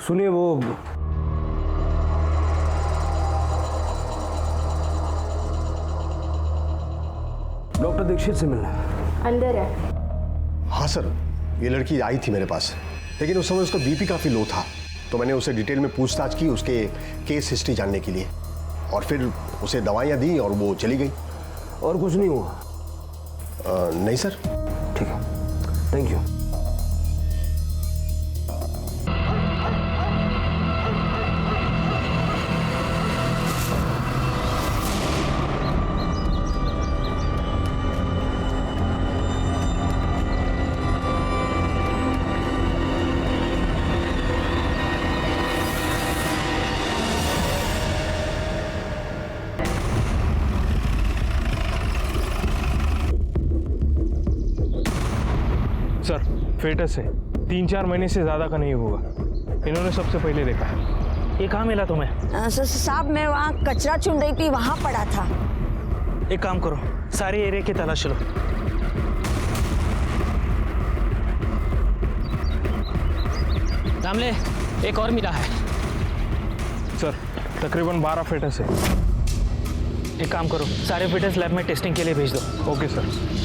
सुनिए, वो डॉक्टर दीक्षित से मिलना है। अंदर है। हाँ सर, ये लड़की आई थी मेरे पास, लेकिन उस समय उसका बीपी काफ़ी लो था, तो मैंने उसे डिटेल में पूछताछ की उसके केस हिस्ट्री जानने के लिए, और फिर उसे दवाइयाँ दी और वो चली गई। और कुछ नहीं हुआ? नहीं सर। ठीक है, थैंक यू। सर, फेटस है, 3-4 महीने से ज्यादा का नहीं होगा। इन्होंने सबसे पहले देखा है। ये कहाँ मिला तुम्हें? साहब, मैं वहाँ कचरा चुन रही थी, वहाँ पड़ा था। एक काम करो, सारे एरिया की तलाश लो। रामले, एक और मिला है। सर, तकरीबन 12 फेटस है। एक काम करो, सारे फिटर्स लैब में टेस्टिंग के लिए भेज दो। Okay sir.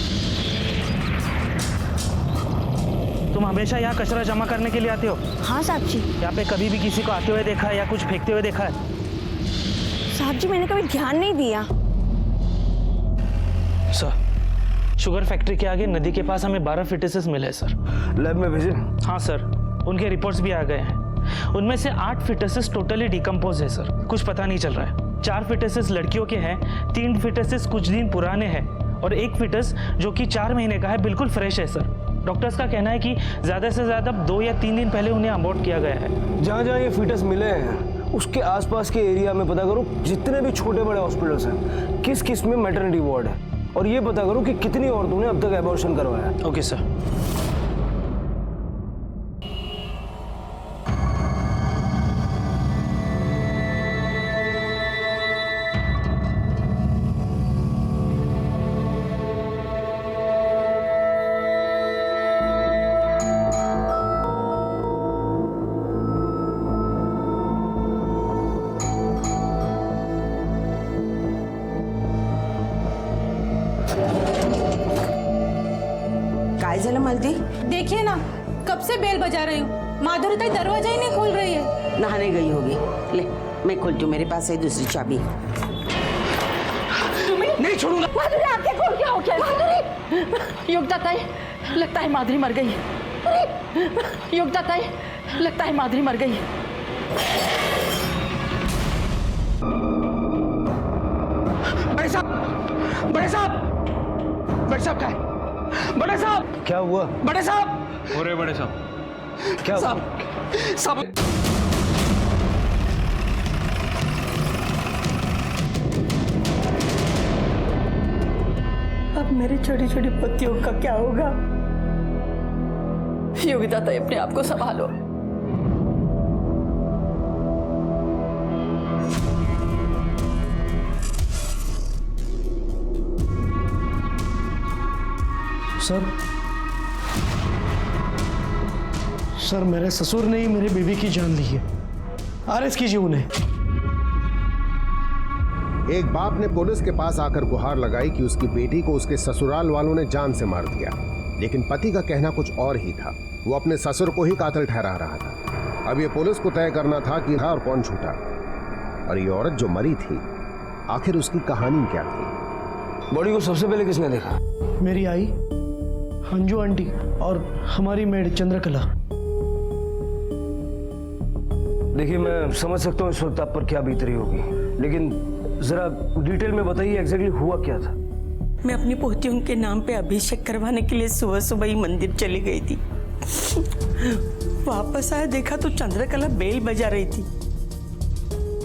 तुम हमेशा यहाँ कचरा जमा करने के लिए आते हो? हाँ साहब जी। यहाँ पे कभी भी किसी को आते हुए देखा है या कुछ फेंकते हुए देखा है? साहब जी, मैंने कभी ध्यान नहीं दिया। सर, शुगर फैक्ट्री के आगे नदी के पास हमें 12 फिटसेस मिले हैं सर। लैब में भेजे? हाँ सर, उनके रिपोर्ट्स भी आ गए हैं। उनमें से 8 फिटसेस टोटली डिकम्पोज है सर, कुछ पता नहीं चल रहा है। 4 फिटसेस लड़कियों के हैं, 3 फिटसेस कुछ दिन पुराने हैं और 1 फिटस जो कि 4 महीने का है बिल्कुल फ्रेश है सर। डॉक्टर्स का कहना है कि ज़्यादा से ज़्यादा 2 या 3 दिन पहले उन्हें अबॉर्ट किया गया है। जहाँ जहाँ ये फीटस मिले हैं उसके आसपास के एरिया में पता करो जितने भी छोटे बड़े हॉस्पिटल्स हैं किस किस में मैटरनिटी वार्ड है, और ये पता करो कि कितनी औरतों ने अब तक एबॉर्शन करवाया है। Okay sir. काय झालं मालती? देखिए ना, कब से बेल बजा रही हूँ, माधुरी तक दरवाजा ही नहीं खोल रही है। नहाने गई होगी। ले, मैं खोलती हूँ, मेरे पास है दूसरी चाबी। नहीं छोड़ूंगा। माधुरी, आपके खोल क्या हो गया? माधुरी! योगिता ताई, लगता है माधुरी मर गई। योगिता ताई, लगता है माधुरी मर गई। बड़े साहब, बड़े साहब, बड़े साहब क्या है? बड़े साहब, क्या हुआ? बड़े साहब, हो रहे बड़े साहब। क्या हुआ? साहब, अब मेरी छोटी छोटी पोतियों का क्या होगा? योगिता ताई, अपने आप को संभालो। सर, मेरे ससुर ने ही मेरी बीवी की जान ली है। अरेस्ट कीजिए उन्हें। एक बाप ने पुलिस के पास आकर गुहार लगाई कि उसकी बेटी को उसके ससुराल वालों ने जान से मार दिया, लेकिन पति का कहना कुछ और ही था। वो अपने ससुर को ही कातिल ठहरा रहा था। अब ये पुलिस को तय करना था कि था और कौन झूठा, और ये औरत जो मरी थी आखिर उसकी कहानी क्या थी? बॉडी को सबसे पहले किसने देखा? मेरी आई, अंजू आंटी और हमारी मेड चंद्रकला। देखिए, मैं समझ सकता हूँ इस वक्त आप पर क्या बीत रही होगी, लेकिन जरा डिटेल में बताइए एग्जैक्टली हुआ क्या था। मैं अपनी पोतियों के नाम पे अभिषेक करवाने के लिए सुबह सुबह ही मंदिर चली गई थी। वापस आया, देखा तो चंद्रकला बेल बजा रही थी।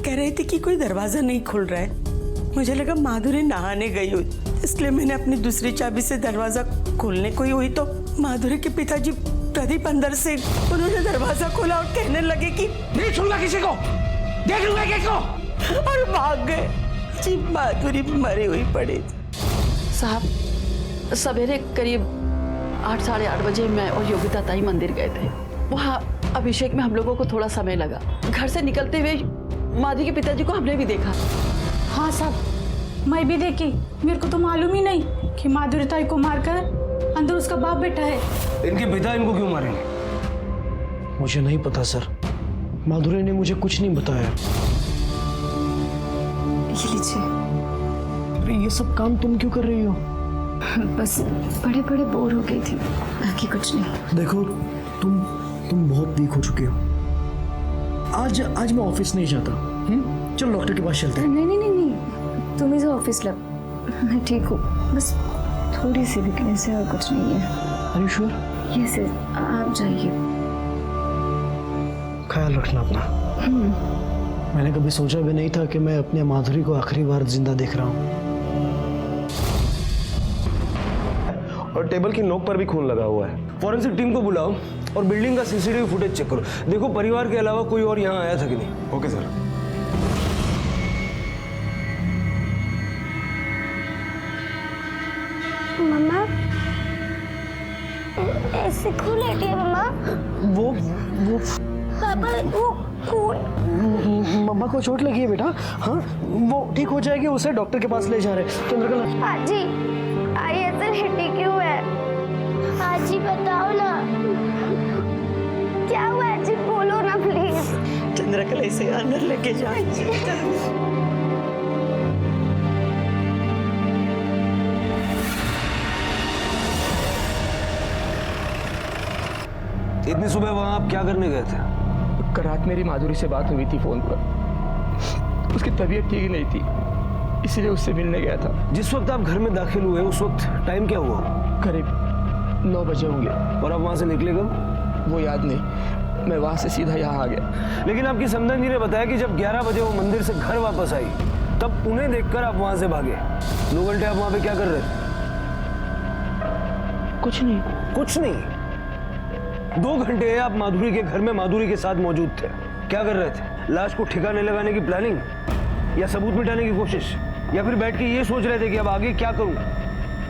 कह रही थी कि कोई दरवाजा नहीं खुल रहा है। मुझे लगा माधुरी नहाने गई हुई, इसलिए मैंने अपनी दूसरी चाबी से दरवाजा खोलने को ही हुई तो माधुरी के पिताजी प्रदीप अंदर से उन्होंने दरवाजा खोला और कहने लगे कि नहीं छोड़ूंगा किसी को, देख लूंगा किसको, और भाग गए। जी, माधुरी मरी हुई पड़ी। साहब, सवेरे करीब 8 साढ़े 8 बजे मैं और योगिता ताई मंदिर गए थे। वहाँ अभिषेक में हम लोगों को थोड़ा समय लगा। घर से निकलते हुए माधुरी के पिताजी को हमने भी देखा। हाँ साहब, मैं भी देखी। मेरे को तो मालूम ही नहीं कि माधुरी ताई को मारकर अंदर उसका बाप बैठा है। इनके पिता इनको क्यों मारेंगे? मुझे नहीं पता सर, माधुरी ने मुझे कुछ नहीं बताया। ये लीजिए। अरे ये सब काम तुम क्यों कर रही हो? बस बड़े बड़े बोर हो गई थी, बाकी कुछ नहीं। देखो तुम बहुत वीक हो चुके हो। आज मैं ऑफिस नहीं जाता। चलो डॉक्टर के पास चलते हैं। नहीं, तुम ही ऑफिस लग। मैं ठीक हूँ, बस थोड़ी सी वीकनेस है और कुछ नहीं है। Are you sure? Yes sir, आप जाइए। ख्याल रखना अपना। मैंने कभी सोचा भी नहीं था कि मैं अपने माधुरी को आखिरी बार जिंदा देख रहा हूँ। और टेबल की नोक पर भी खून लगा हुआ है। फॉरेंसिक टीम को बुलाओ और बिल्डिंग का सीसीटीवी फुटेज चेक करो। देखो परिवार के अलावा कोई और यहाँ आया था कि नहीं। Okay sir. मम्मा ऐसे क्यों लेटी है मम्मा? वो पापा वो खून। मम्मा को चोट लगी है बेटा। हाँ वो ठीक हो जाएगी, उसे डॉक्टर के पास ले जा रहे हैं। चंद्रकला आजी आई ऐसे लेटी क्यों है? आजी बताओ ना क्या हुआ? आजी बोलो ना प्लीज। चंद्रकला इसे अंदर लेके जा। इतनी सुबह वहां आप क्या करने गए थे? कल रात मेरी माधुरी से बात हुई थी फोन पर। उसकी तबीयत ठीक नहीं थी, इसीलिए उससे मिलने गया था। जिस वक्त आप घर में दाखिल हुए उस वक्त टाइम क्या हुआ? करीब 9 बजे होंगे। और आप वहां से निकले कब? वो याद नहीं, मैं वहां से सीधा यहाँ आ गया। लेकिन आपकी समधन जी ने बताया कि जब 11 बजे वो मंदिर से घर वापस आई तब उन्हें देखकर आप वहां से भागे। 2 घंटे आप वहां पे क्या कर रहे थे? कुछ नहीं। कुछ नहीं? 2 घंटे आप माधुरी के घर में माधुरी के साथ मौजूद थे। क्या कर रहे थे? लाश को ठिकाने लगाने की प्लानिंग, या सबूत मिटाने की कोशिश, या फिर बैठ के ये सोच रहे थे कि अब आगे क्या करूं?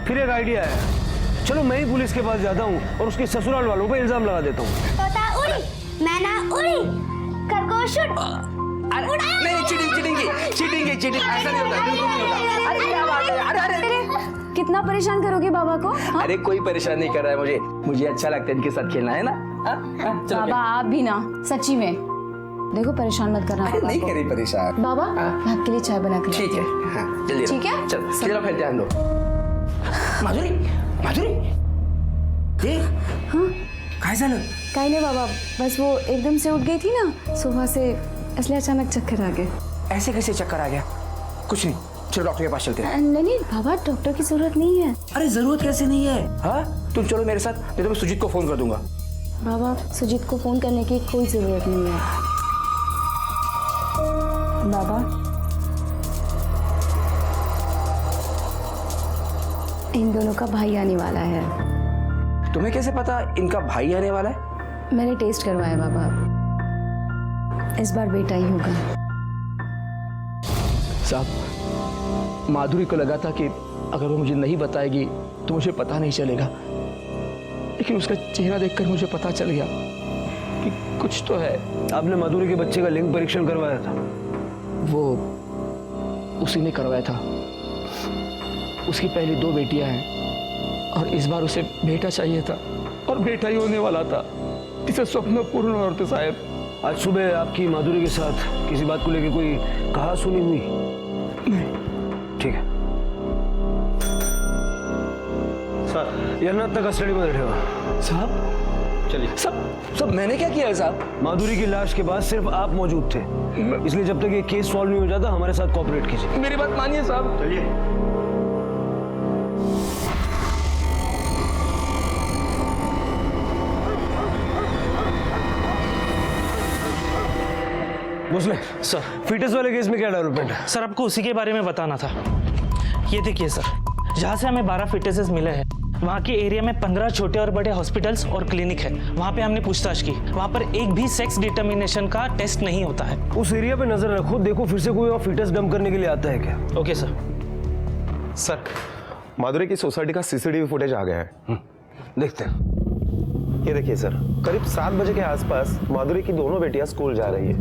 फिर एक आइडिया है, चलो मैं ही पुलिस के पास जाता हूं और उसके ससुराल वालों पर इल्जाम लगा देता हूं। तोता उड़ी, मैना उड़ी, खरगोश नहीं, चीटिंग ऐसा नहीं होता, बिल्कुल नहीं होता। अरे क्या बात है? अरे कितना परेशान करोगे बाबा को? हाँ? अरे कोई परेशान नहीं कर रहा है मुझे अच्छा लगता है इनके साथ खेलना, है ना? चलो बाबा आप भी ना, सच्ची में देखो परेशान मत करना। अरे नहीं कर रही परेशान। बाबा मैं आपके लिए चाय बना के ठीक है, हाँ जल्दी। ठीक है? चलो चलो फिर ध्यान दो। माधुरी ये काय झालं? काही नाही बाबा, बस वो एकदम से उठ गई थी ना सुबह से, इसलिए अचानक चक्कर आ गए। ऐसे कैसे चक्कर आ गया? कुछ नहीं, चलो डॉक्टर के पास चलते हैं। नहीं बाबा, डॉक्टर की जरूरत नहीं है। अरे जरूरत कैसे नहीं है? हाँ तुम चलो मेरे साथ, नहीं तो मैं सुजीत को फोन कर दूंगा। बाबा सुजीत को फोन करने की कोई जरूरत नहीं है। बाबा इन दोनों का भाई आने वाला है। तुम्हें कैसे पता इनका भाई आने वाला है? मैंने टेस्ट करवाया बाबा, इस बार बेटा ही होगा। साहब माधुरी को लगा था कि अगर वो मुझे नहीं बताएगी तो मुझे पता नहीं चलेगा, लेकिन उसका चेहरा देखकर मुझे पता चल गया कि कुछ तो है। आपने माधुरी के बच्चे का लिंग परीक्षण करवाया था? वो उसी ने करवाया था। उसकी पहले 2 बेटियां हैं और इस बार उसे बेटा चाहिए था, और बेटा ही होने वाला था। इसे स्वप्न पूर्ण हुआ थे साहब। आज सुबह आपकी माधुरी के साथ किसी बात को लेकर कोई कहा सुनी हुई? ठीक है सर, यांना आता कस्टडीमध्ये ठेवा। साहब चलिए। सब मैंने क्या किया है साहब? माधुरी की लाश के बाद सिर्फ आप मौजूद थे, इसलिए जब तक ये केस सॉल्व नहीं हो जाता हमारे साथ कोऑपरेट कीजिए। मेरी बात मानिए साहब। चलिए। भोसले सर, फीटस वाले केस में क्या डेवलपमेंट है? सर आपको उसी के बारे में बताना था। ये देखिए सर, जहाँ से हमें 12 फिटसेस मिले हैं वहाँ के एरिया में 15 छोटे और बड़े हॉस्पिटल्स और क्लिनिक है। वहाँ पे हमने पूछताछ की, वहाँ पर एक भी सेक्स डिटर्मिनेशन का टेस्ट नहीं होता है। उस एरिया पे नजर रखो, देखो फिर से कोई और फीटस डंप करने के लिए आता है क्या? Okay sir. सर माधुरी की सोसाइटी का सीसीटीवी फुटेज आ गया है। देखते हैं। ये देखिए सर, करीब 7 बजे के आसपास माधुरी की दोनों बेटियां स्कूल जा रही है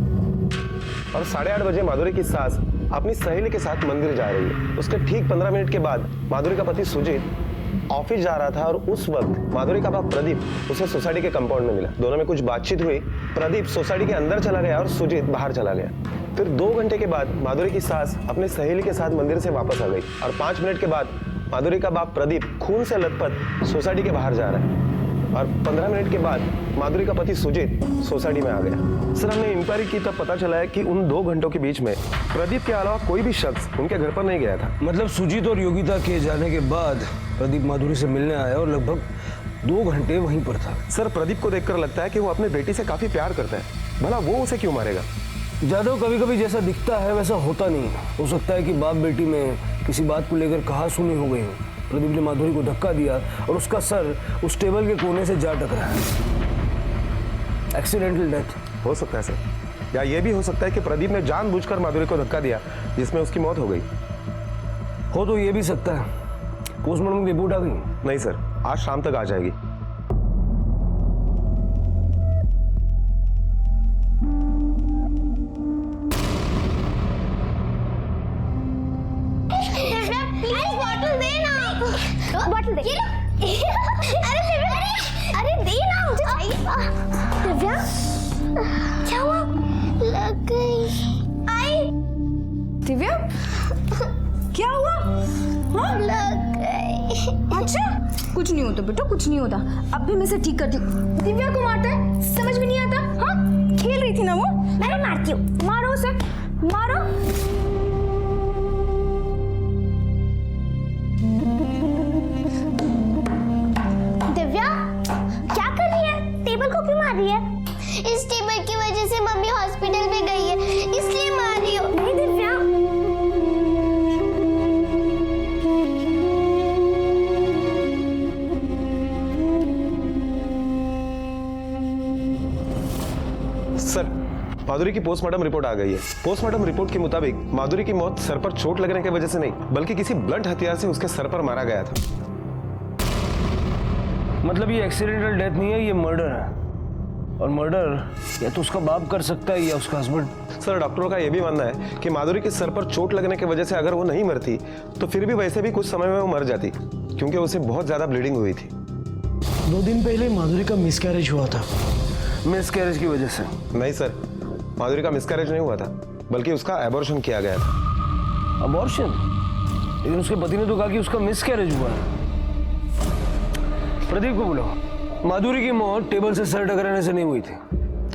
और 8:30 बजे माधुरी की सास अपनी सहेली के साथ मंदिर जा रही है। उसके ठीक 15 मिनट के बाद माधुरी का पति सुजीत ऑफिस जा रहा था और उस वक्त माधुरी का बाप प्रदीप उसे सोसाइटी के कंपाउंड में मिला। दोनों में कुछ बातचीत हुई। प्रदीप सोसाइटी के अंदर चला गया और सुजीत बाहर चला गया। फिर 2 घंटे के बाद माधुरी की सास अपनी सहेली के साथ मंदिर से वापस आ गई और 5 मिनट के बाद माधुरी का बाप प्रदीप खून से लथपथ सोसाइटी के बाहर जा रहा है और 15 मिनट के बाद माधुरी का पति सुजीत सोसाइटी में आ गया। सर, हमने इंक्वायरी की तब पता चला है कि उन 2 घंटों के बीच में प्रदीप के अलावा कोई भी शख्स उनके घर पर नहीं गया था। मतलब सुजीत और योगिता के जाने के बाद प्रदीप माधुरी से मिलने आया और लगभग 2 घंटे वहीं पर था। सर, प्रदीप को देखकर लगता है कि वो अपने बेटी से काफी प्यार करता है। भला वो उसे क्यों मारेगा? जादव, कभी कभी जैसा दिखता है वैसा होता नहीं। हो सकता है कि बाप बेटी में किसी बात को लेकर कहा सुनी हो गई हो। प्रदीप ने माधुरी को धक्का दिया और उसका सर उस टेबल के कोने से जा टकराया। एक्सीडेंटल डेथ हो सकता है सर, या ये भी हो सकता है कि प्रदीप ने जानबूझकर माधुरी को धक्का दिया जिसमें उसकी मौत हो गई। हो तो ये भी सकता है। पोस्टमार्टम की रिपोर्ट आ गई? नहीं सर, आज शाम तक आ जाएगी। बॉटल दे। अरे दिव्या, अरे दे ना, मुझे चाहिए। दिव्या, क्या हुआ? लग गई। आई। दिव्या, क्या हुआ? हाँ? लग गई। अच्छा, कुछ नहीं होता बेटा, कुछ नहीं होता। अब भी मैं इसे ठीक करती हूँ। दिव्या को मारता है, समझ में नहीं आता? हाँ, खेल रही थी ना वो। मैं मारती हूँ। मारो उसे, मारो। रही है। इस टेबल की वजह से मम्मी हॉस्पिटल में गई है, इसलिए मार रही हूँ। नहीं दिव्या, सर, माधुरी की पोस्टमार्टम रिपोर्ट आ गई है। पोस्टमार्टम रिपोर्ट के मुताबिक माधुरी की मौत सर पर चोट लगने की वजह से नहीं, बल्कि किसी ब्लंट हथियार से उसके सर पर मारा गया था। मतलब ये एक्सीडेंटल डेथ नहीं है, ये मर्डर है। और मर्डर या तो उसका बाप कर सकता है या उसका हस्बैंड। सर, डॉक्टरों का यह भी मानना है कि माधुरी के सर पर चोट लगने की वजह से अगर वो नहीं मरती तो फिर भी वैसे भी कुछ समय में वो मर जाती, क्योंकि उसे बहुत ज्यादा ब्लीडिंग हुई थी। 2 दिन पहले माधुरी का मिसकैरेज हुआ था। मिसकैरेज की वजह से? नहीं सर, माधुरी का मिसकैरेज नहीं हुआ था, बल्कि उसका एबॉर्शन किया गया था। अबॉर्शन? लेकिन उसके पति ने तो कहा कि उसका मिसकैरेज हुआ है। प्रदीप को बुलाओ। माधुरी की मौत टेबल से सर टकराने से नहीं हुई थी,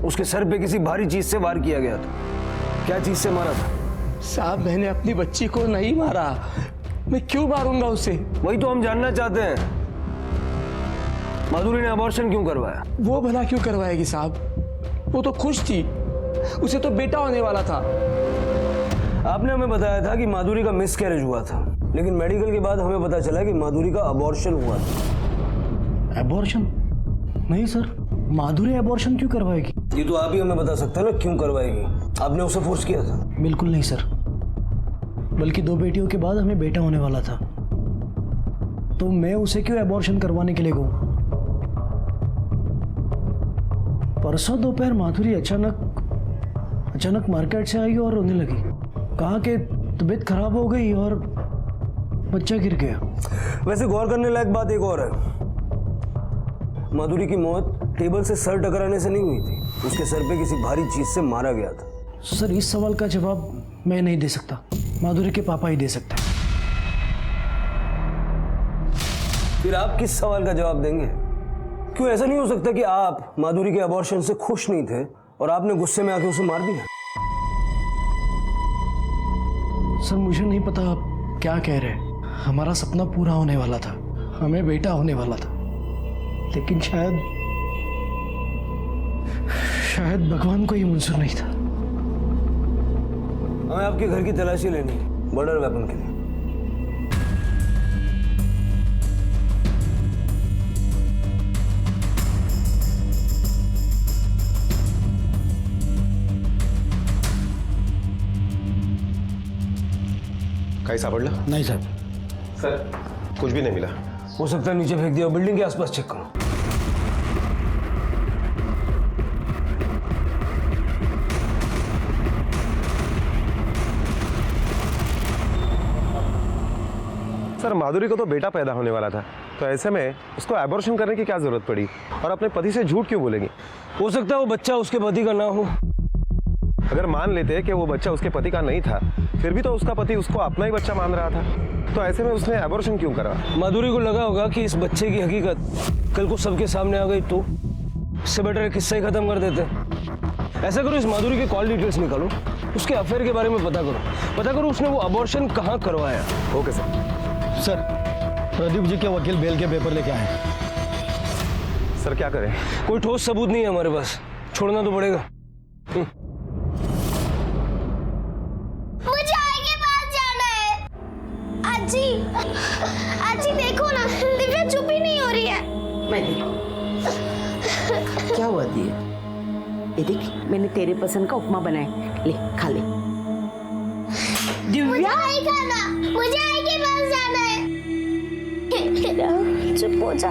उसके सर पे किसी भारी चीज से वार किया गया था। क्या चीज से मारा था? साहब, मैंने अपनी बच्ची को नहीं मारा, मैं क्यों मारूंगा उसे? वही तो हम जानना चाहते हैं। माधुरी ने अबॉर्शन क्यों करवाया? वो भला क्यों करवाएगी साहब? वो तो खुश थी, उसे तो बेटा होने वाला था। आपने हमें बताया था कि माधुरी का मिसकैरेज हुआ था, लेकिन मेडिकल के बाद हमें पता चला कि माधुरी का अबॉर्शन हुआ था। अबॉर्शन? नहीं सर, माधुरी अबॉर्शन क्यों करवाएगी? ये तो आप ही हमें बता सकते हैं ना, क्यों करवाएगी? आपने उसे फोर्स किया था? बिल्कुल नहीं सर, बल्कि 2 बेटियों के बाद हमें बेटा होने वाला था, तो मैं उसे क्यों अबॉर्शन करवाने के लिए कहूँ? परसों दोपहर माधुरी अचानक मार्केट से आई और रोने लगी। कहा कि तबीयत खराब हो गई और बच्चा गिर गया। वैसे गौर करने लायक बात एक और है। माधुरी की मौत टेबल से सर टकराने से नहीं हुई थी, उसके सर पे किसी भारी चीज से मारा गया था। सर, इस सवाल का जवाब मैं नहीं दे सकता, माधुरी के पापा ही दे सकते हैं। फिर आप किस सवाल का जवाब देंगे? क्यों ऐसा नहीं हो सकता कि आप माधुरी के अबॉर्शन से खुश नहीं थे और आपने गुस्से में आके उसे मार दिया? सर, मुझे नहीं पता आप क्या कह रहे हैं। हमारा सपना पूरा होने वाला था, हमें बेटा होने वाला था, लेकिन शायद भगवान को ही मंजूर नहीं था। हमें आपके घर की तलाशी लेनी है, मर्डर वेपन के लिए। काही सापडलं? नहीं साहब। सर, कुछ भी नहीं मिला। हो सकता है नीचे फेंक दिया, बिल्डिंग के आसपास चेक करो। सर माधुरी को तो बेटा पैदा होने वाला था, तो ऐसे में उसको एबॉर्शन करने की क्या जरूरत पड़ी? और अपने पति से झूठ क्यों बोलेगी? हो सकता है वो बच्चा उसके पति का ना हो। अगर मान लेते कि वो बच्चा उसके पति का नहीं था, फिर भी तो उसका पति उसको अपना ही बच्चा मान रहा था, तो ऐसे में उसने एबॉर्शन क्यों करा? माधुरी को लगा होगा कि इस बच्चे की हकीकत कल को सबके सामने आ गई तो इससे बेटर किस्सा ही खत्म कर देते। ऐसा करो, इस माधुरी के कॉल डिटेल्स निकालो, उसके अफेयर के बारे में पता करो उसने वो अबॉर्शन कहाँ करवाया। Okay sir. Sir Pradeep ji के वकील बेल के पेपर लेके आए। सर क्या करें? कोई ठोस सबूत नहीं है हमारे पास, छोड़ना तो पड़ेगा। मुझे आई के पास जाना है। आजी, आजी देखो ना, दिव्या चुप ही नहीं हो रही है। मैं देखूं क्या हुआ दिए? ये देख, मैंने तेरे पसंद का उपमा बनाया, ले खा ले। मुझे आई खाना, मुझे आई के पास जाना है। चुप हो जा,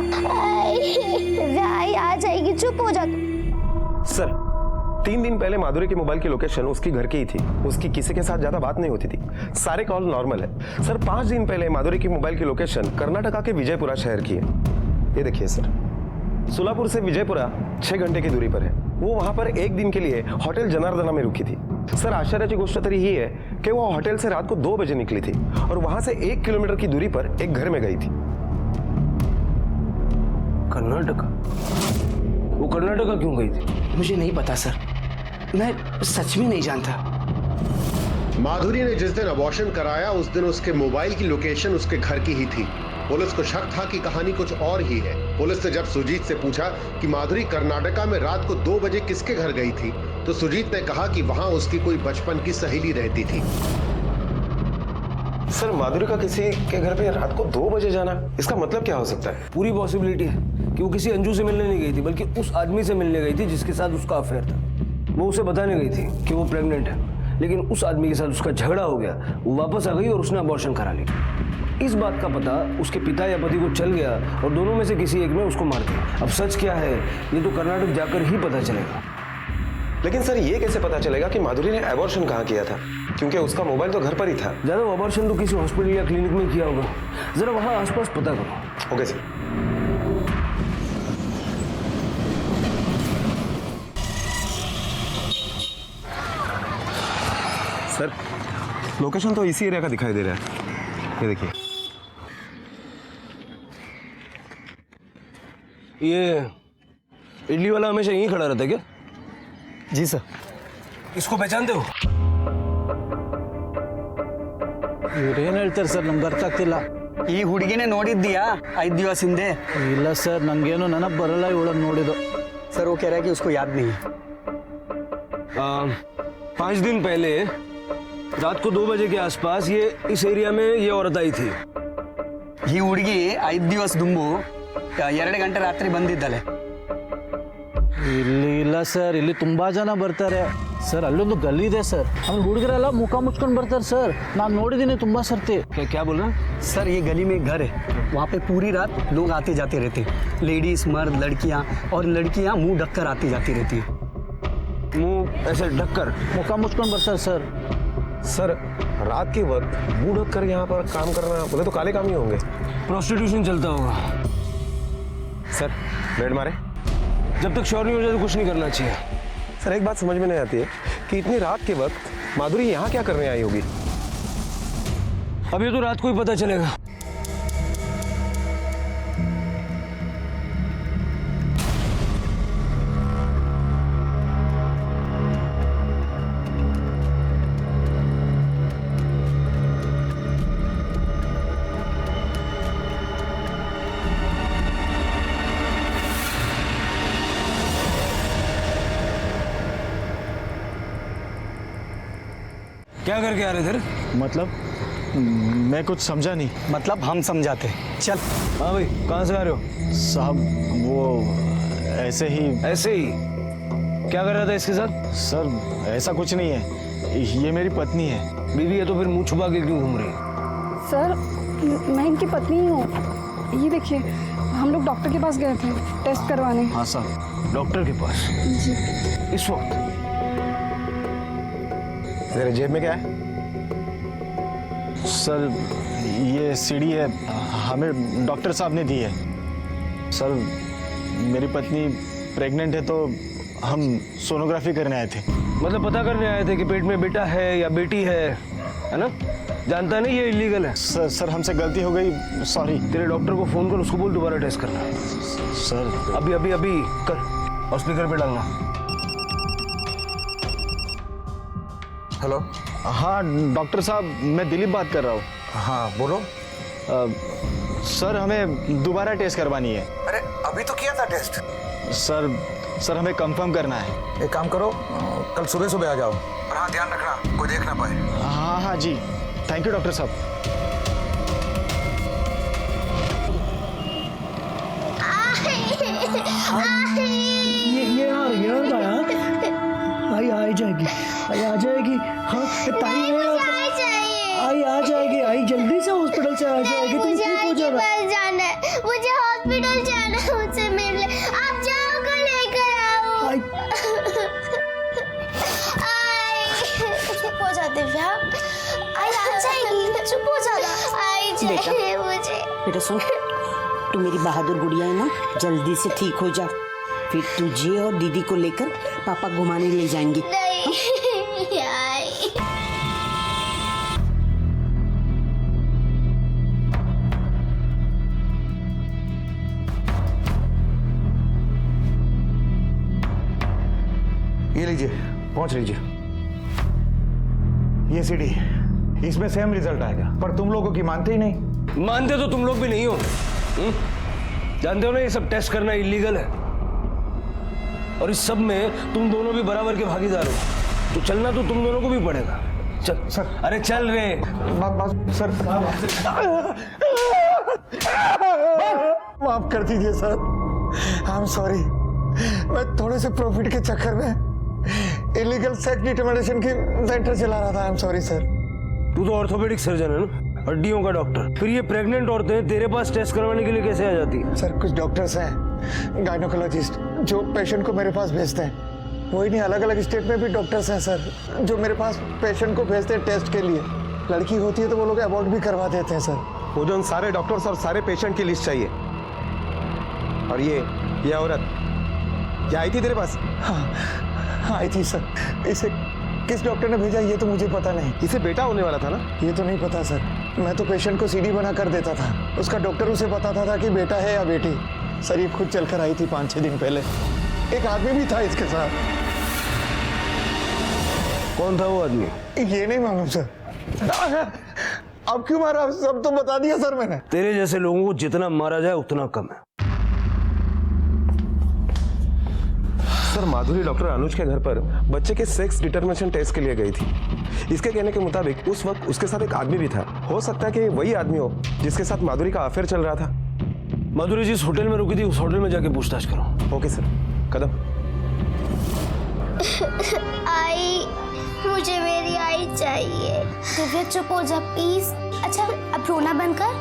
आई आ जाएगी, चुप हो जा। सर 3 दिन पहले माधुरी के मोबाइल की लोकेशन उसकी घर की ही थी, उसकी किसी के साथ ज्यादा बात नहीं होती थी, सारे कॉल नॉर्मल है। सर 5 दिन पहले माधुरी की मोबाइल की लोकेशन कर्नाटका के विजयपुरा शहर की है। ये देखिए सर, सोलापुर से विजयपुरा 6 घंटे की दूरी पर है। वो वहां पर 1 दिन के लिए होटल जनार्दना में रुकी थी। सर आश्चर्य की गोष्ट तरी ही है कि वो होटल से रात को 2 बजे निकली थी और वहां से 1 किलोमीटर की दूरी पर एक घर में गई थी। कर्नाटका? वो कर्नाटका क्यों गई थी? मुझे नहीं पता सर, मैं सच में नहीं जानता। माधुरी ने जिस दिन अबॉर्शन कराया उस दिन उसके मोबाइल की लोकेशन उसके घर की ही थी। पुलिस को शक था कि कहानी कुछ और ही है। पुलिस ने जब सुजीत से पूछा कि माधुरी कर्नाटका में रात को 2 बजे किसके घर गई थी, तो सुजीत ने कहा कि वहां उसकी कोई बचपन की सहेली रहती थी। सर माधुरी का किसी के घर पे रात को 2 बजे जाना, इसका मतलब क्या हो सकता है? पूरी पॉसिबिलिटी है कि वो किसी अंजू से मिलने नहीं गई थी, बल्कि उस आदमी से मिलने गई थी जिसके साथ उसका अफेयर था। वो उसे बताने गई थी कि वो प्रेग्नेंट है, लेकिन उस आदमी के साथ उसका झगड़ा हो गया, वो वापस आ गई और उसने अबॉर्शन करा ली। इस बात का पता उसके पिता या पति को चल गया और दोनों में से किसी एक ने उसको मार दिया। अब सच क्या है ये तो कर्नाटक जाकर ही पता चलेगा। लेकिन सर ये कैसे पता चलेगा कि माधुरी ने एबॉर्शन कहाँ किया था, क्योंकि उसका मोबाइल तो घर पर ही था। ज्यादा अबॉर्शन तो किसी हॉस्पिटल या क्लिनिक में किया होगा, जरा वहां आसपास पता करो। Okay sir. सर लोकेशन तो इसी एरिया का दिखाई दे रहा है, ये देखिए। ये इडली वाला हमेशा यहीं खड़ा रहता है क्या? जी सर। इसको पहचानते हो? ಇವ್ರೇನು ಹೇಳ್ತಾರೆ ಸರ್, ನಮ್ಗೆ ಅರ್ಥ ಆಗ್ತಿಲ್ಲ. ಈ ಹುಡುಗಿನೇ ನೋಡಿದ್ದೀಯಾ 5 ದಿವಸ ಹಿಂದೆ? ಇಲ್ಲ ಸರ್, ನಂಗೇನು ನೆನಪು ಬರಲ್ಲ ಇವಳನ್ನು ನೋಡಿದ್ದು. सर वो कह रहा है कि उसको याद नहीं है। 5 दिन पहले रात को 2 बजे के आसपास ये इस एरिया में ये औरत आई थी। ಈ ಹುಡುಗಿ 5 ದಿವಸ ದುಂಬು 2 ಗಂಟೆ ರಾತ್ರಿ ಬಂದಿದ್ದಾಳೆ. ಇಲ್ಲಿ ಇಲ್ಲ ಸರ್, ಇಲ್ಲಿ ತುಂಬಾ ಜನ ಬರ್ತಾರೆ ಸರ್. ಅಲ್ಲೊಂದು ಗಲ್ಲಿ ಇದೆ ಸರ್, ಅಲ್ಲಿ ಹುಡುಗರೆಲ್ಲ ಮುಖ ಮುಚ್ಕೊಂಡು ಬರ್ತಾರೆ ಸರ್. ನಾನು ನೋಡಿದ್ದೀನಿ ತುಂಬಾ ಸರ್ತಿ. क्या बोल रहा? सर ये गली में एक घर है, वहाँ पे पूरी रात लोग आते जाते रहते, लेडीज मर्द लड़कियाँ, और लड़कियाँ मुंह ढककर आती जाती रहती है। मुंह ऐसे ढककर ಮುಖ ಮುಚ್ಕೊಂಡು ಬರ್ತಾರೆ ಸರ್. सर रात के वक्त मुंह ढक कर यहाँ पर काम करना, बोले तो काले काम ही होंगे। प्रोस्टिट्यूशन चलता होगा। सर रेड मारे? जब तक श्योर नहीं हो जाए तो कुछ नहीं करना चाहिए। सर एक बात समझ में नहीं आती है कि इतनी रात के वक्त माधुरी यहाँ क्या करने आई होगी? अब ये तो रात को ही पता चलेगा। क्या करके आ रहे थे? मतलब मैं कुछ समझा नहीं। मतलब हम समझाते। चल। हाँ भाई, कहाँ से आ रहे हो? साहब वो ऐसे ही। ऐसे ही? क्या कर रहा था इसके साथ? सर ऐसा कुछ नहीं है, ये मेरी पत्नी है। बीवी है तो फिर मुंह छुपा के क्यों घूम रही है? सर मैं इनकी पत्नी ही हूँ। ये देखिए, हम लोग डॉक्टर के पास गए थे टेस्ट करवाने। हाँ साहब, डॉक्टर के पास? जी। इस वक्त? तेरे जेब में क्या है? सर ये सीडी है, हमें डॉक्टर साहब ने दी है। सर मेरी पत्नी प्रेग्नेंट है तो हम सोनोग्राफी करने आए थे। मतलब पता करने आए थे कि पेट में बेटा है या बेटी है ना? जानता नहीं ये इलीगल है। सर हमसे गलती हो गई, सॉरी। तेरे डॉक्टर को फोन कर, उसको बोल दोबारा टेस्ट करना। सर अभी अभी अभी कर और स्पीकर पे डालना। हेलो। हाँ डॉक्टर साहब, मैं दिलीप बात कर रहा हूँ। हाँ बोलो। सर हमें दोबारा टेस्ट करवानी है। अरे अभी तो किया था टेस्ट। सर हमें कंफर्म करना है। एक काम करो, कल सुबह सुबह आ जाओ। और हाँ ध्यान रखना कोई देख ना पाए। हाँ जी, थैंक यू डॉक्टर साहब। ये आई जाएगी, आ जाएगी। हाँ ताई आ जाएगी, आई जल्दी से हॉस्पिटल से आ जाएगी। तुम ठीक हो जाना है, मुझे हॉस्पिटल जाना है, मुझसे मिलने। आप जाओ को लेकर आओ। चुप हो जा दिव्या, आई आ जाएगी, चुप हो जाना। आई जाएगी मुझे। बेटा सुन, तू मेरी बहादुर गुड़िया है ना, जल्दी से ठीक हो जा, फिर तुझे और दीदी को लेकर पापा घुमाने ले जाएंगे। नहीं आई। ये लीजिए, पहुंच लीजिए। ये सीडी, इसमें सेम रिजल्ट आएगा, पर तुम लोगों की मानते ही नहीं। मानते तो तुम लोग भी नहीं हो। जानते हो ना ये सब टेस्ट करना इलीगल है, और इस सब में तुम दोनों भी बराबर के भागीदार हो, तो चलना तो तुम दोनों को भी पड़ेगा। चल सर। अरे चल रे। सर माफ कर दीजिए सर, आई एम सॉरी। मैं थोड़े से प्रॉफिट के चक्कर में इलीगल सेक्स डिटर्मिनेशन की सेंटर चला रहा था। I am sorry sir. तू तो ऑर्थोपेडिक सर्जन है ना, हड्डियों का डॉक्टर। फिर ये प्रेग्नेंट औरतें तेरे पास टेस्ट करवाने के लिए कैसे आ जाती है? सर कुछ डॉक्टर्स हैं गायनोकोलॉजिस्ट जो पेशेंट को मेरे पास भेजते हैं। वही नहीं, अलग अलग स्टेट में भी डॉक्टर्स हैं सर जो मेरे पास पेशेंट को भेजते हैं टेस्ट के लिए। लड़की होती है तो वो लोग अबॉर्ट भी करवा देते हैं सर। वो जो उन सारे डॉक्टर्स और सारे पेशेंट की लिस्ट चाहिए। और ये औरत क्या आई थी तेरे पास? हाँ आई थी सर। इसे किस डॉक्टर ने भेजा ये तो मुझे पता नहीं। इसे बेटा होने वाला था ना? ये तो नहीं पता सर, मैं तो पेशेंट को सीडी बना कर देता था, उसका डॉक्टर उसे बताता था कि बेटा है या बेटी। सर ये खुद चलकर आई थी 5-6 दिन पहले। एक आदमी भी था इसके साथ। कौन था वो आदमी? ये नहीं मालूम सर। अब क्यों मारा? सब तो बता दिया सर मैंने। तेरे जैसे लोगों को जितना मारा जाए उतना कम है। सर माधुरी डॉक्टर अनुज के घर पर बच्चे के सेक्स डिटर्मिनेशन टेस्ट के लिए गई थी। इसके कहने के मुताबिक उस वक्त उसके साथ एक आदमी भी था। हो सकता है कि वही आदमी हो जिसके साथ माधुरी का अफेयर चल रहा था। माधुरी जिस होटल में रुकी थी उस होटल में जाके पूछताछ करो। Okay sir. कदम। आई, मुझे मेरी आई चाहिए। दिव्या चुप हो जा प्लीज। अच्छा अब रोना बंद कर,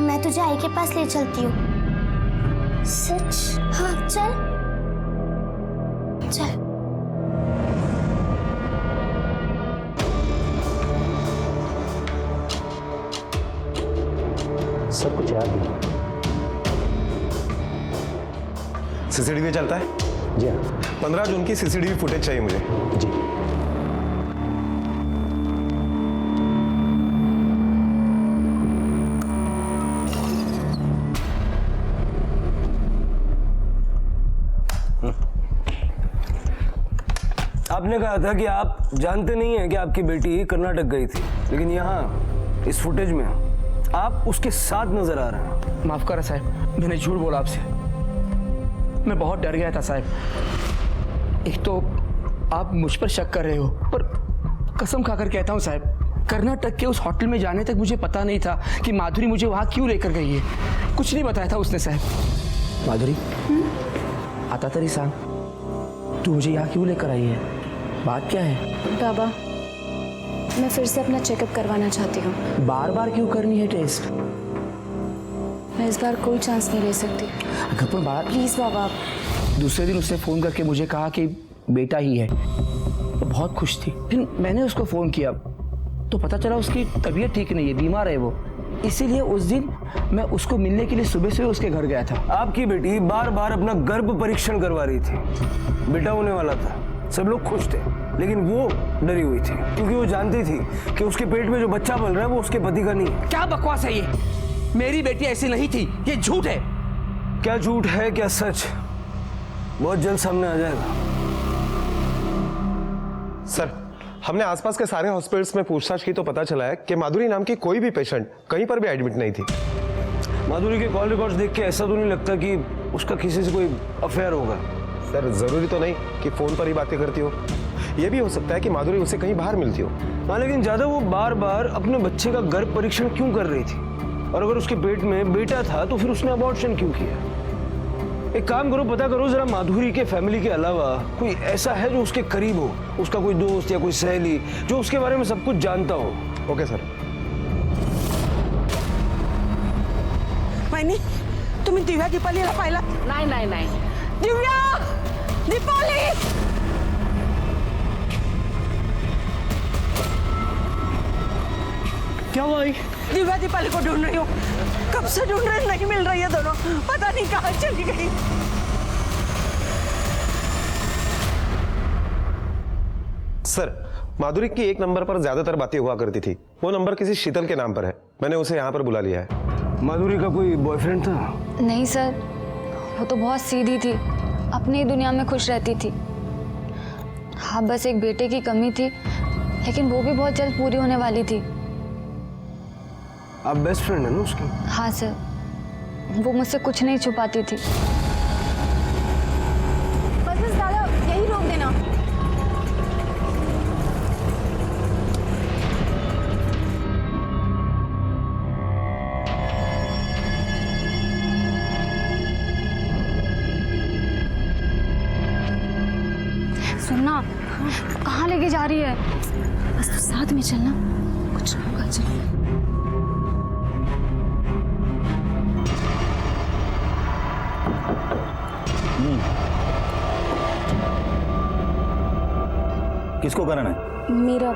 मैं तुझे आई के पास ले चलती हूँ। सच? हाँ चल चल। सब कुछ याद है। सीसीटीवी चलता है? जी हाँ। 15 जून की सीसीटीवी फुटेज चाहिए मुझे। जी। आपने कहा था कि आप जानते नहीं हैं कि आपकी बेटी कर्नाटक गई थी, लेकिन यहाँ इस फुटेज में आप उसके साथ नजर आ रहे हैं। माफ करा साहब, मैंने झूठ बोला आपसे। मैं बहुत डर गया था साहब। एक तो आप मुझ पर शक कर रहे हो, पर कसम खाकर कहता हूँ साहब, कर्नाटक के उस होटल में जाने तक मुझे पता नहीं था कि माधुरी मुझे वहाँ क्यों लेकर गई है। कुछ नहीं बताया था उसने साहब। माधुरी आता तरी सांग, तू मुझे यहाँ क्यों लेकर आई है? बात क्या है? बाबा मैं फिर से अपना चेकअप करवाना चाहती हूँ। बार बार क्यों करनी है टेस्ट? मैं इस बार कोई चांस नहीं ले सकती। घर पर बात प्लीज बाबा। दूसरे दिन उसने फ़ोन करके मुझे कहा कि बेटा ही है, तो बहुत खुश थी। फिर मैंने उसको फ़ोन किया, तो पता चला उसकी तबीयत ठीक नहीं है, बीमार है वो। इसीलिए उस दिन मैं उसको मिलने के लिए सुबह सुबह उसके घर गया था। आपकी बेटी बार बार अपना गर्भ परीक्षण करवा रही थी, बेटा होने वाला था, सब लोग खुश थे, लेकिन वो डरी हुई थी क्योंकि वो जानती थी कि उसके पेट में जो बच्चा पल रहा है वो उसके पति का नहीं है। क्या बकवास है ये? मेरी बेटी ऐसी नहीं थी, ये झूठ है। क्या झूठ है क्या सच, बहुत जल्द सामने आ जाएगा। सर, हमने आसपास के सारे हॉस्पिटल्स में पूछताछ की तो पता चला है कि माधुरी नाम की कोई भी पेशेंट कहीं पर भी एडमिट नहीं थी। माधुरी के कॉल रिकॉर्ड्स देख के ऐसा तो नहीं लगता कि उसका किसी से कोई अफेयर होगा। सर, जरूरी तो नहीं कि फोन पर ही बातें करती हो, यह भी हो सकता है कि माधुरी उसे कहीं बाहर मिलती हो। हाँ, लेकिन ज्यादा वो बार बार अपने बच्चे का गर्भ परीक्षण क्यों कर रही थी? और अगर उसके पेट में बेटा था तो फिर उसने अबॉर्शन क्यों किया? एक काम करो, पता करो जरा माधुरी के फैमिली के अलावा कोई ऐसा है जो उसके करीब हो, उसका कोई दोस्त या कोई सहेली जो उसके बारे में सब कुछ जानता हो। Okay sir. वहिनी, तुम्ही दिव्या दीपालीला पाहिला? नाही नाही नाही. दिव्या, दीपाली! क्या हुआ भाई? दिव्या दीपाली को ढूंढ रही हूँ, कब से ढूंढ रहे, नहीं मिल रही है दोनों, पता नहीं कहाँ चली गई। सर, माधुरी की एक नंबर पर ज्यादातर बातें हुआ करती थी, वो नंबर किसी शीतल के नाम पर है, मैंने उसे यहाँ पर बुला लिया है। माधुरी का कोई बॉयफ्रेंड था? नहीं सर, वो तो बहुत सीधी थी, अपनी दुनिया में खुश रहती थी। हाँ, बस एक बेटे की कमी थी, लेकिन वो भी बहुत जल्द पूरी होने वाली थी। आप बेस्ट फ्रेंड है ना उसकी? हाँ सर, वो मुझसे कुछ नहीं छुपाती थी। बस दादा, यही रोक देना। सुनना, कहाँ लेके जा रही है? बस तो साथ में चलना, कुछ नहीं होगा। चल। किसको कराना है? मेरा,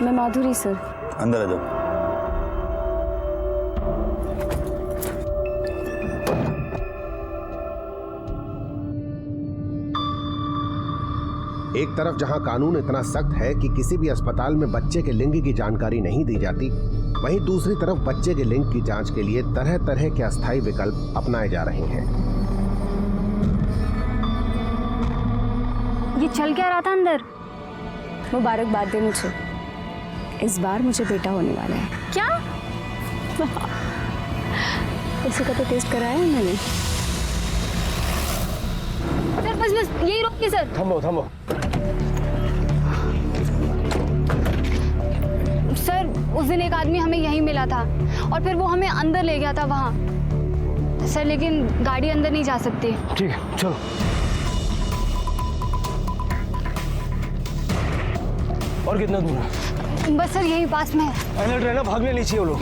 मैं माधुरी सर। अंदर आ जाओ। एक तरफ जहां कानून इतना सख्त है कि किसी भी अस्पताल में बच्चे के लिंग की जानकारी नहीं दी जाती, वहीं दूसरी तरफ बच्चे के लिंग की जांच के लिए तरह तरह के अस्थायी विकल्प अपनाए जा रहे हैं। ये चल क्या रहा था अंदर? मुबारकबाद दे मुझे, इस बार मुझे बेटा होने वाला है। क्या? उसी का तो टेस्ट कराया है मैंने। सर बस बस यही रोकिए सर। थम्बो थम्बो। सर, उस दिन एक आदमी हमें यहीं मिला था और फिर वो हमें अंदर ले गया था वहाँ। सर लेकिन गाड़ी अंदर नहीं जा सकती। ठीक है, चलो। और कितना दूर है? बस सर यही पास में है। अलर्ट रहना, भागने नहीं चाहिए वो लोग।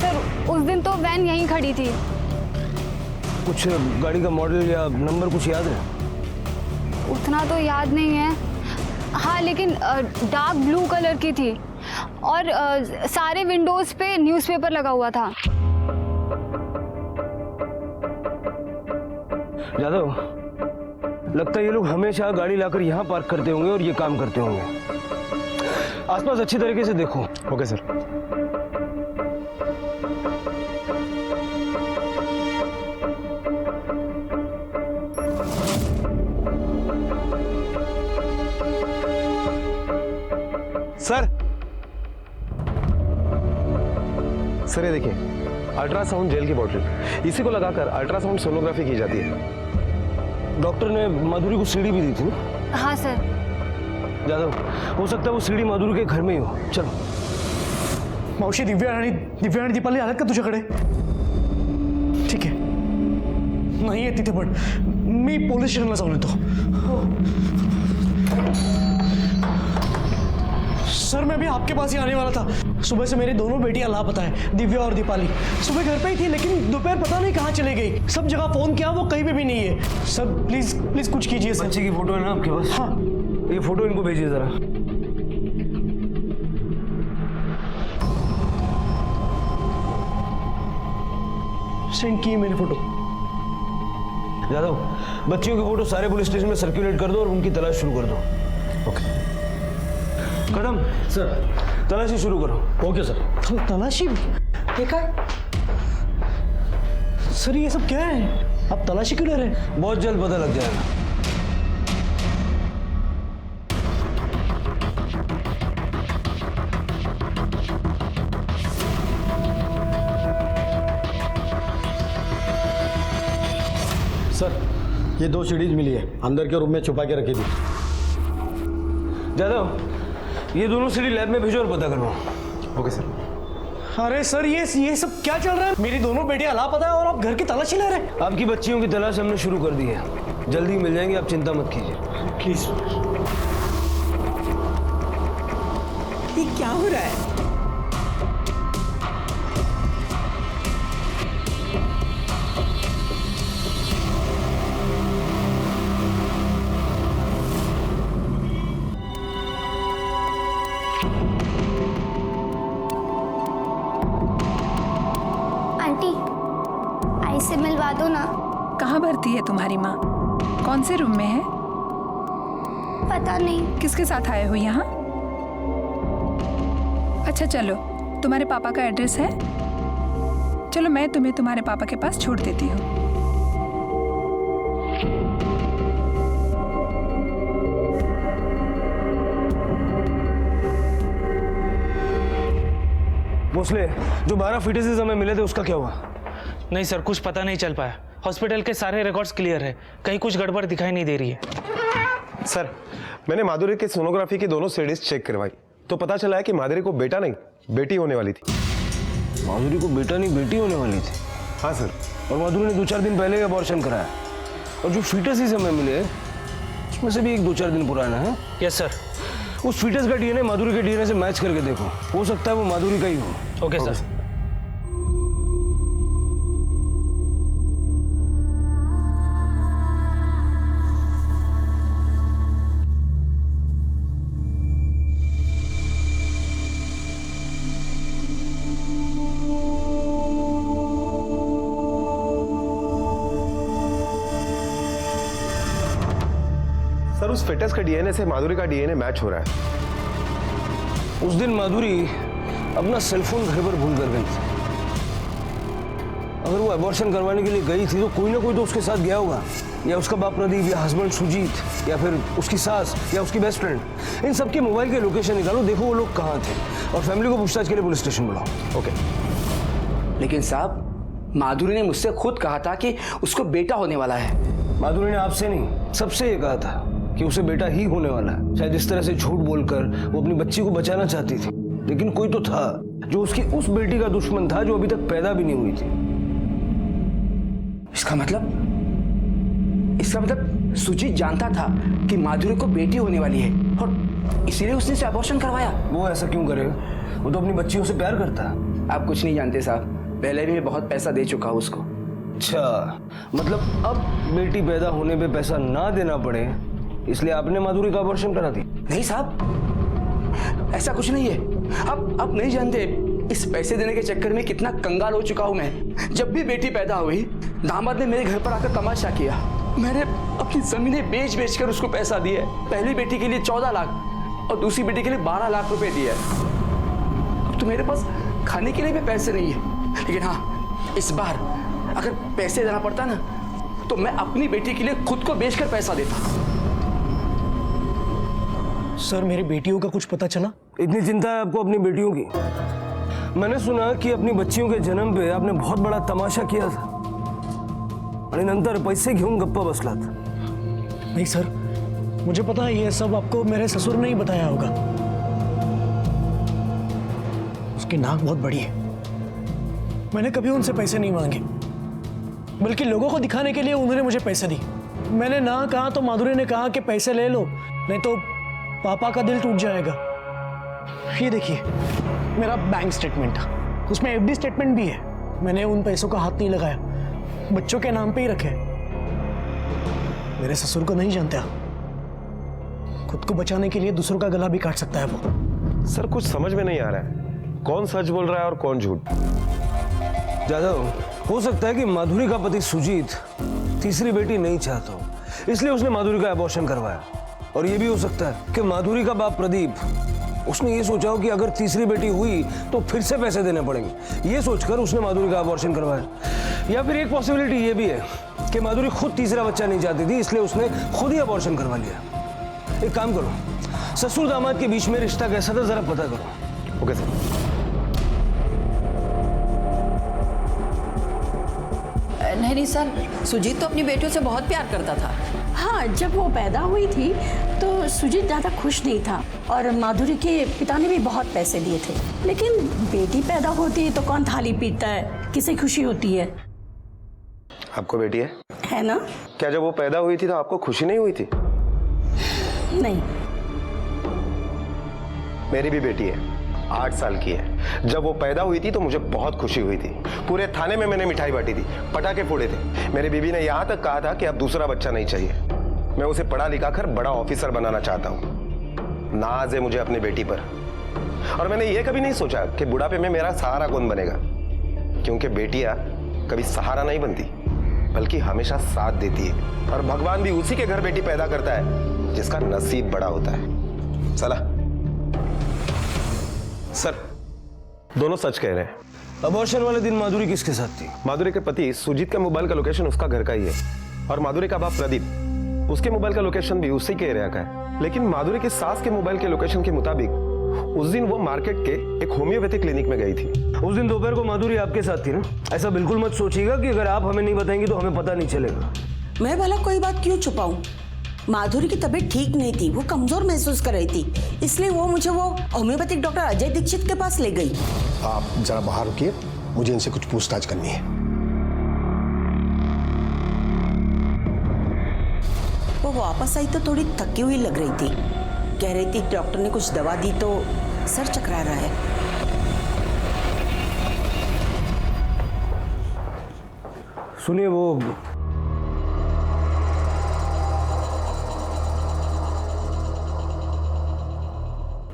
सर उस दिन तो वैन यहीं खड़ी थी। कुछ गाड़ी का मॉडल या नंबर कुछ याद है? उतना तो याद नहीं है। हाँ लेकिन डार्क ब्लू कलर की थी और सारे विंडोज पे न्यूज़पेपर लगा हुआ था। यादव, लगता है ये लोग हमेशा गाड़ी लाकर यहाँ पार्क करते होंगे और ये काम करते होंगे। आसपास अच्छी तरीके से देखो। Okay sir. सर ये देखिए, अल्ट्रासाउंड जेल की बोतल, इसी को लगाकर अल्ट्रासाउंड सोनोग्राफी की जाती है। डॉक्टर ने माधुरी को सीडी भी दी थी ना? हाँ सर। यादव, हो सकता है वो सीडी माधुरी के घर में ही हो। चलो। मावशी, दिव्या आणि दीपाली आल्यात का तुझ्याकडे? ठीक आहे, नाही आहे तिथे, पण मी पोलीस स्टेशनला जाऊन येतो। सर मैं भी आपके पास ही आने वाला था। सुबह से मेरी दोनों बेटियां लापता है, दिव्या और दीपाली। सुबह घर पे ही थी लेकिन दोपहर पता नहीं कहाँ चले गई। सब जगह फोन किया, वो कहीं पे भी नहीं है। सर प्लीज प्लीज कुछ कीजिए सर। बच्चे की फोटो है ना आपके पास? हाँ। ये फोटो इनको भेजिए जरा। सेंड की मेरी फोटो। यादव, बच्चियों की फोटो सारे पुलिस स्टेशन में सर्कुलेट कर दो और उनकी तलाश शुरू कर दो। ओके। कदम सर, तलाशी शुरू करो। Okay sir. तलाशी देखा सर, ये सब क्या है? आप तलाशी क्यों ले रहे हैं? बहुत जल्द पता लग जाएगा। सर ये 2 सीडीज मिली है, अंदर के रूम में छुपा के रखी थी। जादव, ये दोनों सीडी लैब में भेजो और पता करवाओ। Okay sir. अरे सर ये सब क्या चल रहा है? मेरी दोनों बेटियां लापता है और आप घर की तलाशी ले रहे हैं। आपकी बच्चियों की तलाश हमने शुरू कर दी है, जल्दी मिल जाएंगे, आप चिंता मत कीजिए। प्लीज। ये क्या हो रहा है? आंटी, आई से मिलवा दो ना। कहाँ भर्ती है तुम्हारी माँ? कौन से रूम में है? पता नहीं। किसके साथ आए हो यहाँ? अच्छा चलो, तुम्हारे पापा का एड्रेस है? चलो मैं तुम्हें तुम्हारे पापा के पास छोड़ देती हूँ। भोसले, जो 12 फीटेसेस हमें मिले थे उसका क्या हुआ? नहीं सर, कुछ पता नहीं चल पाया। हॉस्पिटल के सारे रिकॉर्ड्स क्लियर है, कहीं कुछ गड़बड़ दिखाई नहीं दे रही है। सर, मैंने माधुरी की सोनोग्राफी की दोनों सीडीज चेक करवाई तो पता चला है कि माधुरी को बेटा नहीं बेटी होने वाली थी। माधुरी को बेटा नहीं बेटी होने वाली थी? हाँ सर। और माधुरी ने 2-4 दिन पहले अबॉर्शन कराया, और जो फीटस हमें मिले उसमें से भी 1-2-4 दिन पुराना है। Yes sir. उस फीटस का डीएनए माधुरी के डीएनए से मैच करके देखो, हो सकता है वो माधुरी का ही हो। Okay sir. सर, उस फिटस का डीएनए से माधुरी का डीएनए मैच हो रहा है। उस दिन माधुरी अपना सेलफोन घर पर भूल कर गई थी। अगर वो अबॉर्शन करवाने के लिए गई थी तो कोई ना कोई तो उसके साथ गया होगा, या उसका बाप प्रदीप, या हस्बैंड सुजीत, या फिर उसकी सास, या उसकी बेस्ट फ्रेंड। इन सबके मोबाइल के लोकेशन निकालो, देखो वो लोग कहाँ थे, और फैमिली को पूछताछ के लिए पुलिस स्टेशन बुलाओ। ओके। लेकिन साहब, माधुरी ने मुझसे खुद कहा था कि उसको बेटा होने वाला है। माधुरी ने आपसे नहीं, सबसे ये कहा था कि उसे बेटा ही होने वाला है। शायद इस तरह से झूठ बोलकर वो अपनी बच्ची को बचाना चाहती थी, लेकिन कोई तो था जो उसकी उस बेटी का दुश्मन था जो अभी तक पैदा भी नहीं हुई थी। इसका मतलब सुजीत जानता था कि माधुरी को बेटी होने वाली है और इसीलिए उसने उसे अबॉर्शन करवाया। वो ऐसा क्यों करेगा? वो तो अपनी बच्चियों से प्यार करता है। आप कुछ नहीं जानते साहब, पहले भी मैं बहुत पैसा दे चुका हूँ उसको। अच्छा, मतलब अब बेटी पैदा होने पे पैसा ना देना पड़े इसलिए आपने माधुरी का अबॉर्शन करा दी? नहीं साहब, ऐसा कुछ नहीं है। आप नहीं जानते इस पैसे देने के चक्कर में कितना कंगाल हो चुका हूं मैं। जब भी बेटी पैदा हुई, दामाद ने मेरे घर पर आकर तमाशा किया। मैंने अपनी जमीनें बेच कर उसको पैसा दिया। पहली बेटी के लिए 14 लाख और दूसरी बेटी के लिए 12 लाख रुपए दिए। अब तो मेरे पास खाने के लिए भी पैसे नहीं है। लेकिन हाँ, इस बार अगर पैसे देना पड़ता ना तो मैं अपनी बेटी के लिए खुद को बेचकर पैसा देता। सर, मेरी बेटियों का कुछ पता चला? इतनी चिंता है आपको अपनी बेटियों की? मैंने सुना कि अपनी बच्चियों के जन्म पे आपने बहुत बड़ा तमाशा किया था आणि नंतर पैसे घेऊन गप्पा बसलात। नहीं सर, मुझे पता है ये सब आपको मेरे ससुर ने ही बताया होगा। उसकी नाक बहुत बड़ी है। मैंने कभी उनसे पैसे नहीं मांगे, बल्कि लोगों को दिखाने के लिए उन्होंने मुझे पैसे दी। मैंने ना कहा तो माधुरी ने कहा कि पैसे ले लो, नहीं तो पापा का दिल टूट जाएगा। ये देखिए मेरा बैंक स्टेटमेंट, उसमें एफडी स्टेटमेंट भी है। मैंने उन पैसों का हाथ नहीं लगाया, बच्चों के नाम पे ही रखे। मेरे ससुर को नहीं जानता, खुद को बचाने के लिए दूसरों का गला भी काट सकता है वो। सर कुछ समझ में नहीं आ रहा है, कौन सच बोल रहा है और कौन झूठ। जादव, हो सकता है कि माधुरी का पति सुजीत तीसरी बेटी नहीं चाहता हो, इसलिए उसने माधुरी का अबॉर्शन करवाया। और ये भी हो सकता है कि माधुरी का बाप प्रदीप, उसने ये सोचा हो कि अगर तीसरी बेटी हुई तो फिर से पैसे देने पड़ेंगे, ये सोचकर उसने माधुरी का अबॉर्शन करवाया। या फिर एक पॉसिबिलिटी ये भी है कि माधुरी खुद तीसरा बच्चा नहीं चाहती थी, इसलिए उसने खुद ही अबॉर्शन करवा लिया। एक काम करो, ससुर दामाद के बीच में रिश्ता कैसा था जरा पता करो। Okay sir. नहीं सर, सुजीत तो अपनी बेटियों से बहुत प्यार करता था। हाँ, जब वो पैदा हुई थी तो सुजीत ज़्यादा खुश नहीं था और माधुरी के पिता ने भी बहुत पैसे दिए थे। लेकिन बेटी पैदा होती है तो कौन थाली पीटता है, किसे खुशी होती है? आपको बेटी है ना? क्या जब वो पैदा हुई थी तो आपको खुशी नहीं हुई थी? नहीं। मेरी भी बेटी है, 8 साल की है। जब वो पैदा हुई थी तो मुझे बहुत खुशी हुई थी। पूरे थाने में मैंने मिठाई बांटी थी, पटाखे फोड़े थे। मेरी बीबी ने यहाँ तक कहा था कि अब दूसरा बच्चा नहीं चाहिए। मैं उसे पढ़ा लिखा कर बड़ा ऑफिसर बनाना चाहता हूँ। नाज है मुझे अपनी बेटी पर। और मैंने ये कभी नहीं सोचा कि बुढ़ापे में मेरा सहारा कौन बनेगा, क्योंकि बेटियां कभी सहारा नहीं बनती बल्कि हमेशा साथ देती है। और भगवान भी उसी के घर बेटी पैदा करता है जिसका नसीब बड़ा होता है। चला सर, दोनों सच कह रहे हैं। अबॉर्शन वाले दिन माधुरी किसके साथ थी? माधुरी के पति सुजीत का मोबाइल का लोकेशन उसका घर का ही है, और माधुरी का बाप प्रदीप, उसके मोबाइल का लोकेशन भी उसी के एरिया का है। लेकिन माधुरी की सास के मोबाइल के लोकेशन के मुताबिक उस दिन वो मार्केट के एक होम्योपैथिक क्लिनिक में गई थी। उस दिन दोपहर को माधुरी आपके साथ थी ना? ऐसा बिल्कुल मत सोचिएगा कि अगर आप हमें नहीं बताएंगे तो हमें पता नहीं चलेगा। मैं भला कोई बात क्यों छुपाऊं? माधुरी की तबीयत ठीक नहीं थी, वो कमजोर महसूस कर रही थी, इसलिए वो मुझे वो होम्योपैथिक डॉक्टर अजय दीक्षित के पास ले गई। आप जरा बाहर रुकिए, मुझे इनसे कुछ पूछताछ करनी है। वो वापस आई तो थोड़ी थकी हुई लग रही थी। कह रही थी डॉक्टर ने कुछ दवा दी तो सर चकरा रहा है। सुनिए, वो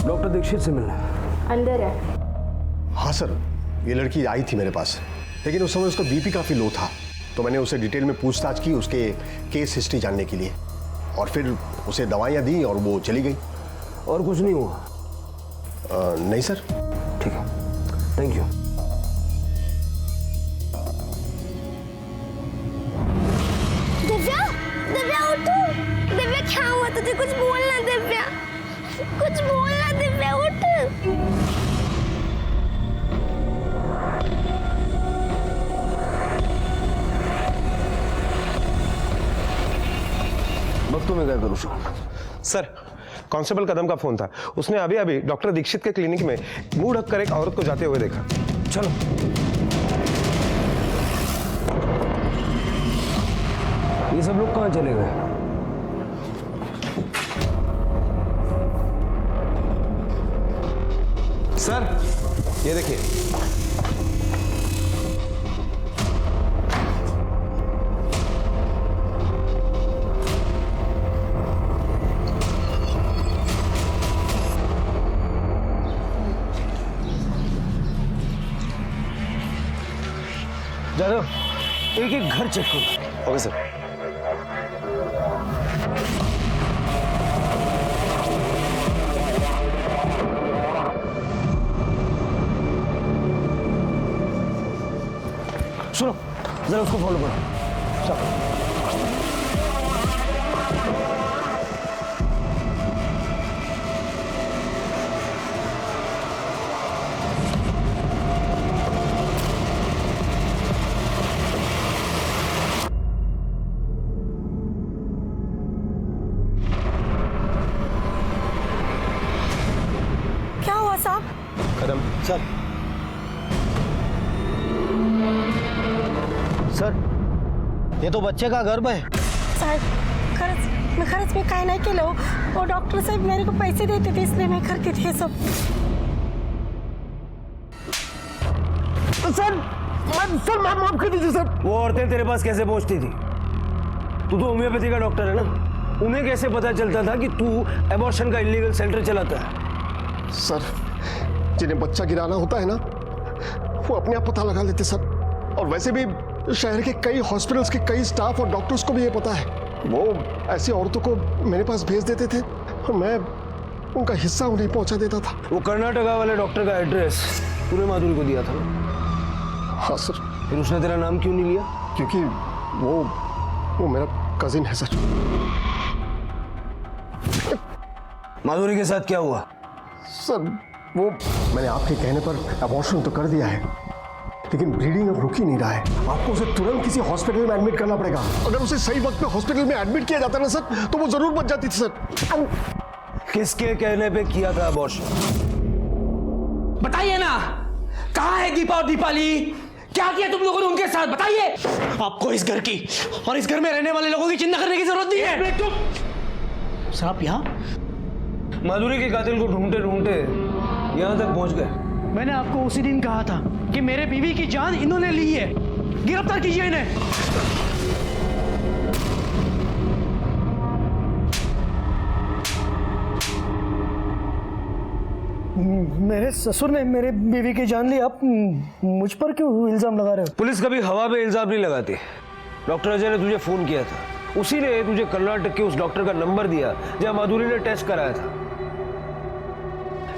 डॉक्टर दीक्षित से मिलना अंदर है। हाँ सर, ये लड़की आई थी मेरे पास, लेकिन उस समय उसका बीपी काफ़ी लो था, तो मैंने उसे डिटेल में पूछताछ की उसके केस हिस्ट्री जानने के लिए, और फिर उसे दवाइयाँ दी और वो चली गई। और कुछ नहीं हुआ? नहीं सर। ठीक है, थैंक यू। दिव्या, दिव्या उठो। दिव्या क्या हुआ तुझे? कुछ बोलना दिव्या, कुछ बोलना दिव्या, उठ। वक्तों में क्या करूँ सर? कांस्टेबल कदम का फोन था, उसने अभी अभी डॉक्टर दीक्षित के क्लिनिक में मुंह ढककर एक औरत को जाते हुए देखा। चलो। ये सब लोग कहाँ चले गए? सर ये देखिए, जादव, एक एक घर चेक करो। Okay sir. सुनो, जरा उसको फॉलो करो। चलो। क्या हुआ साहब? कदम सर, सर ये तो बच्चे का गर्भ है। साहेब, खरंच मी काय नाही केलं. वो डॉक्टर साहेब मेरे को पैसे देते थे, इसलिए मैं करती थी ये सब. सर मैं माफ कर दीजिए सर। वो औरतें तेरे पास कैसे पहुंचती थी? तू तो होम्योपैथी का डॉक्टर है ना, उन्हें कैसे पता चलता था कि तू एबॉर्शन का इलीगल सेंटर चलाता है? सर, जिन्हें बच्चा गिराना होता है ना, वो अपने आप पता लगा लेते सर। और वैसे भी शहर के कई हॉस्पिटल्स के कई स्टाफ और डॉक्टर्स को भी ये पता है। वो ऐसी औरतों को मेरे पास भेज देते थे और मैं उनका हिस्सा उन्हें पहुंचा देता था। वो कर्नाटका वाले डॉक्टर का एड्रेस तूने माधुरी को दिया था ना? हाँ सर। फिर उसने तेरा नाम क्यों नहीं लिया? क्योंकि वो मेरा कजिन है सर। माधुरी के साथ क्या हुआ? सर वो मैंने आपके कहने पर अबॉर्शन तो कर दिया है, लेकिन ब्लीडिंग अब रुक ही नहीं रहा है। आपको उसे तुरंत किसी हॉस्पिटल में एडमिट करना पड़ेगा। अगर उसे सही वक्त पे हॉस्पिटल में एडमिट किया जाता ना सर, तो वो जरूर बच जाती थी सर। किसके कहने पे किया था अबॉर्शन? बताइए ना, कहाँ है दीपा और दीपाली? क्या किया तुम लोगों ने उनके साथ? बताइए। आपको इस घर की और इस घर में रहने वाले लोगों की चिंता करने की जरूरत नहीं है। सर आप यहाँ माधुरी के कातिल को ढूंढते ढूंढते यहाँ तक पहुंच गए। मैंने आपको उसी दिन कहा था कि मेरे बीवी की जान इन्होंने ली है, गिरफ्तार कीजिए इन्हें। मेरे ससुर ने मेरे बीवी की जान ली, आप मुझ पर क्यों इल्जाम लगा रहे हो? पुलिस कभी हवा पे इल्जाम नहीं लगाती। डॉक्टर अजय ने तुझे फोन किया था, उसी ने तुझे कर्नाटक के उस डॉक्टर का नंबर दिया जहां माधुरी ने टेस्ट कराया था।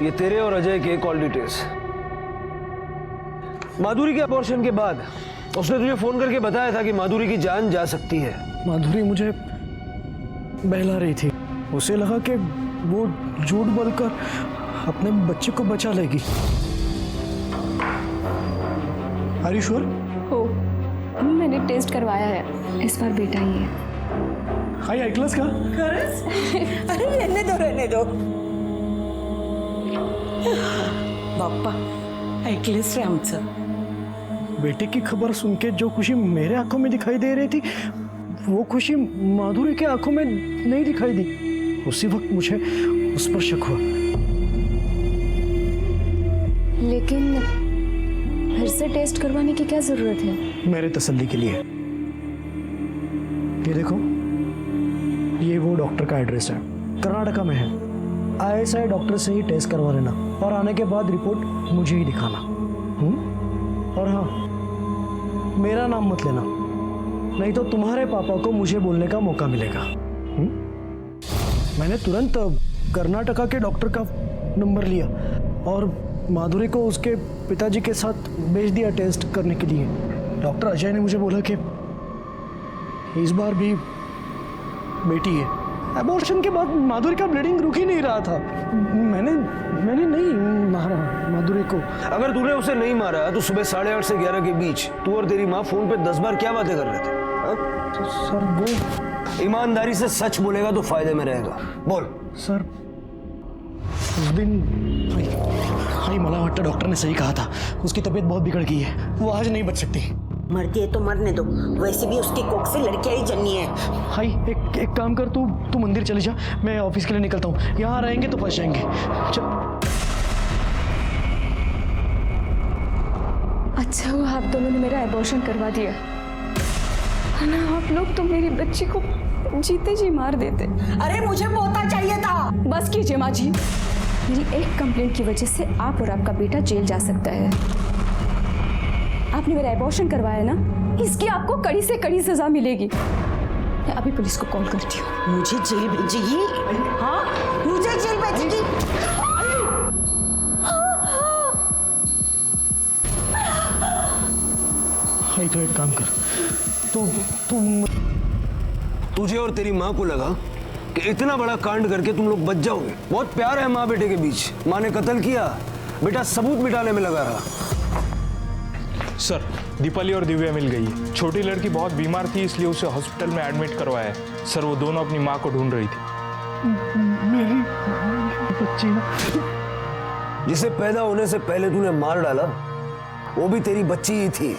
ये तेरे और अजय के कॉल डिटेल्स। माधुरी के अबॉर्शन के बाद उसने तुझे फोन करके बताया था कि माधुरी की जान जा सकती है। माधुरी मुझे बहला रही थी, उसे लगा कि वो झूठ बोलकर अपने बच्चे को बचा लेगी। Are you sure? हो, मैंने टेस्ट करवाया है, इस बार बेटा ही है। हाई आई क्लास का? अरे रहने दो बाप्पा, ऐकलेस रे आमचं। बेटे की खबर सुन के जो खुशी मेरे आंखों में दिखाई दे रही थी, वो खुशी माधुरी के आंखों में नहीं दिखाई दी। उसी वक्त मुझे उस पर शक हुआ। लेकिन फिर से टेस्ट करवाने की क्या जरूरत है? मेरे तसल्ली के लिए। ये देखो, ये वो डॉक्टर का एड्रेस है, कर्नाटका में है। ISI डॉक्टर से ही टेस्ट करवा लेना और आने के बाद रिपोर्ट मुझे ही दिखाना। और हाँ, मेरा नाम मत लेना, नहीं तो तुम्हारे पापा को मुझे बोलने का मौका मिलेगा। मैंने तुरंत कर्नाटका के डॉक्टर का नंबर लिया और माधुरी को उसके पिताजी के साथ भेज दिया टेस्ट करने के लिए। डॉक्टर अजय ने मुझे बोला कि इस बार भी बेटी है। अबॉर्शन के बाद माधुरी का ब्लीडिंग रुक ही नहीं रहा था। मैंने नहीं मारा माधुरी को। अगर तूने उसे नहीं मारा तो सुबह 8:30 से 11 के बीच तू और तेरी माँ फोन पे 10 बार क्या बातें कर रहे थे? तो सर वो ईमानदारी से सच बोलेगा तो फायदे में रहेगा। बोल। सर उस दिन हाई मला वाटतं डॉक्टर ने सही कहा था, उसकी तबीयत बहुत बिगड़ गई है, वो आज नहीं बच सकती। मरती है तो मरने दो, वैसे भी उसकी कोख से लड़कियां ही जन्नी है। हाई एक काम कर, तू मंदिर चले जा, मैं ऑफिस के लिए निकलता हूँ। यहाँ रहेंगे तो फंस जाएंगे। अच्छा हुआ आप दोनों ने मेरा एबॉर्शन करवा दिया, वरना आप लोग तो मेरी बच्ची को जीते जी मार देते। अरे मुझे पोता चाहिए था। बस कीजिए माँ जी, मेरी एक कंप्लेंट की वजह से आप और आपका बेटा जेल जा सकता है। आपने मेरा एबॉर्शन करवाया ना, इसकी आपको कड़ी से कड़ी सजा मिलेगी। मैं अभी पुलिस को कॉल करती हूँ। मुझे जेल भेजेगी? हाँ, मुझे जेल भेजेगी। हाई तो एक काम कर, तुझे और तेरी माँ को लगा कि इतना बड़ा कांड करके तुम लोग बच जाओगे। बहुत प्यार है माँ बेटे के बीच। माँ ने कत्ल किया, बेटा सबूत मिटाने में लगा रहा। सर, दीपाली और दिव्या मिल गई है। छोटी लड़की बहुत बीमार थी, इसलिए उसे हॉस्पिटल में एडमिट करवाया है। सर, वो दोनों अपनी माँ को ढूंढ रही थी। मेरी बच्ची जिसे पैदा होने से पहले तूने मार डाला, वो भी तेरी बच्ची ही थी।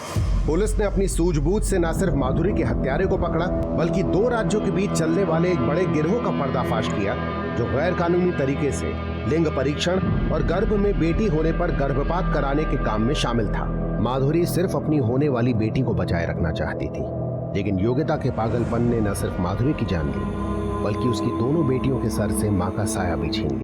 पुलिस ने अपनी सूझबूझ से न सिर्फ माधुरी के हत्यारे को पकड़ा, बल्कि 2 राज्यों के बीच चलने वाले एक बड़े गिरोह का पर्दाफाश किया, जो गैर कानूनी तरीके से लिंग परीक्षण और गर्भ में बेटी होने पर गर्भपात कराने के काम में शामिल था। माधुरी सिर्फ अपनी होने वाली बेटी को बचाए रखना चाहती थी, लेकिन योग्यता के पागलपन ने न सिर्फ माधुरी की जान ली, बल्कि उसकी दोनों बेटियों के सर से मां का साया भी छीन लिया।